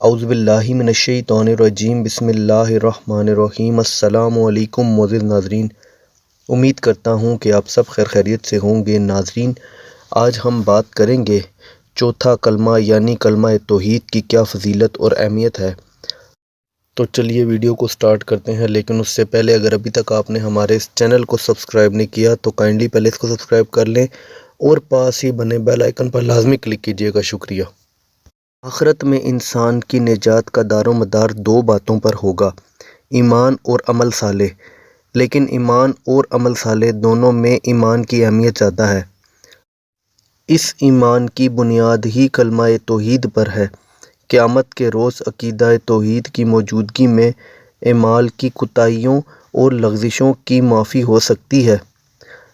اعوذ باللہ من الشیطان الرجیم بسم اللہ الرحمن الرحیم۔ السلام علیکم معزز ناظرین، امید کرتا ہوں کہ آپ سب خیر خیریت سے ہوں گے۔ ناظرین، آج ہم بات کریں گے چوتھا کلمہ یعنی کلمہ توحید کی کیا فضیلت اور اہمیت ہے۔ تو چلیے ویڈیو کو سٹارٹ کرتے ہیں، لیکن اس سے پہلے اگر ابھی تک آپ نے ہمارے اس چینل کو سبسکرائب نہیں کیا تو کائنڈلی پہلے اس کو سبسکرائب کر لیں اور پاس ہی بنے بیل آئیکن پر لازمی کلک کیجیے گا۔ شکریہ۔ آخرت میں انسان کی نجات کا دار و مدار دو باتوں پر ہوگا، ایمان اور عمل صالح۔ لیکن ایمان اور عمل صالح دونوں میں ایمان کی اہمیت زیادہ ہے۔ اس ایمان کی بنیاد ہی کلمہ توحید پر ہے۔ قیامت کے روز عقیدہ توحید کی موجودگی میں اعمال کی کوتاہیوں اور لغزشوں کی معافی ہو سکتی ہے،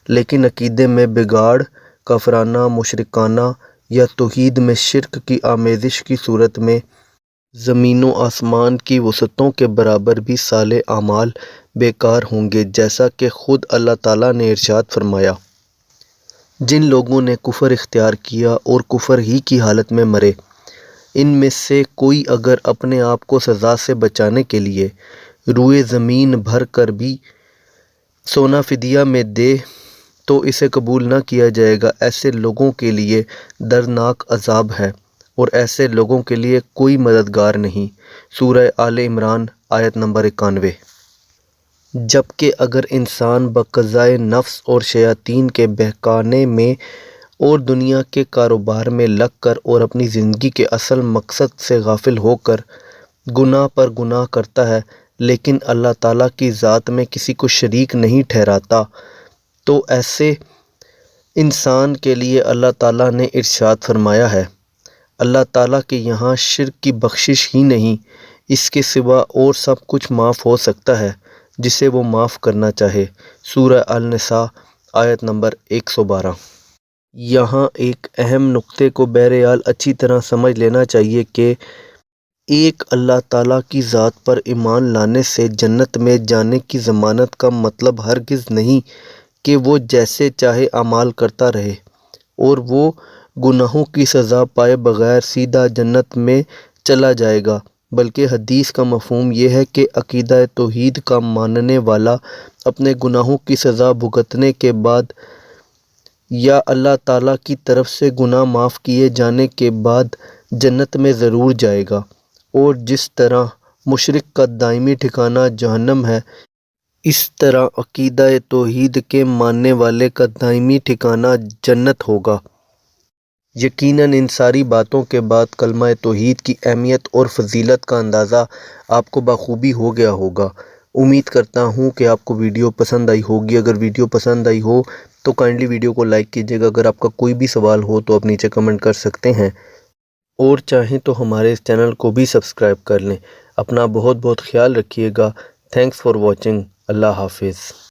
لیکن عقیدے میں بگاڑ، کافرانہ، مشرکانہ یا توحید میں شرک کی آمیزش کی صورت میں زمین و آسمان کی وسعتوں کے برابر بھی صالح اعمال بیکار ہوں گے، جیسا کہ خود اللہ تعالیٰ نے ارشاد فرمایا، جن لوگوں نے کفر اختیار کیا اور کفر ہی کی حالت میں مرے، ان میں سے کوئی اگر اپنے آپ کو سزا سے بچانے کے لیے روئے زمین بھر کر بھی سونا فدیہ میں دے تو اسے قبول نہ کیا جائے گا۔ ایسے لوگوں کے لیے دردناک عذاب ہے اور ایسے لوگوں کے لیے کوئی مددگار نہیں۔ سورہ آل عمران آیت نمبر 91۔ جبکہ اگر انسان بقضائے نفس اور شیاطین کے بہکانے میں اور دنیا کے کاروبار میں لگ کر اور اپنی زندگی کے اصل مقصد سے غافل ہو کر گناہ پر گناہ کرتا ہے، لیکن اللہ تعالیٰ کی ذات میں کسی کو شریک نہیں ٹھہراتا، تو ایسے انسان کے لیے اللہ تعالیٰ نے ارشاد فرمایا ہے، اللہ تعالیٰ کے یہاں شرک کی بخشش ہی نہیں، اس کے سوا اور سب کچھ معاف ہو سکتا ہے جسے وہ معاف کرنا چاہے۔ سورہ النساء آیت نمبر 112۔ یہاں ایک اہم نقطے کو بہرحال اچھی طرح سمجھ لینا چاہیے کہ ایک اللہ تعالیٰ کی ذات پر ایمان لانے سے جنت میں جانے کی ضمانت کا مطلب ہرگز نہیں کہ وہ جیسے چاہے اعمال کرتا رہے اور وہ گناہوں کی سزا پائے بغیر سیدھا جنت میں چلا جائے گا، بلکہ حدیث کا مفہوم یہ ہے کہ عقیدہ توحید کا ماننے والا اپنے گناہوں کی سزا بھگتنے کے بعد یا اللہ تعالیٰ کی طرف سے گناہ معاف کیے جانے کے بعد جنت میں ضرور جائے گا، اور جس طرح مشرک کا دائمی ٹھکانہ جہنم ہے، اس طرح عقیدہ توحید کے ماننے والے کا دائمی ٹھکانہ جنت ہوگا۔ یقیناً ان ساری باتوں کے بعد کلمہ توحید کی اہمیت اور فضیلت کا اندازہ آپ کو بخوبی ہو گیا ہوگا۔ امید کرتا ہوں کہ آپ کو ویڈیو پسند آئی ہوگی۔ اگر ویڈیو پسند آئی ہو تو کائنڈلی ویڈیو کو لائک کیجیے گا۔ اگر آپ کا کوئی بھی سوال ہو تو آپ نیچے کمنٹ کر سکتے ہیں، اور چاہیں تو ہمارے اس چینل کو بھی سبسکرائب کر لیں۔ اپنا بہت بہت خیال رکھیے گا۔ Thanks for watching. اللہ حافظ۔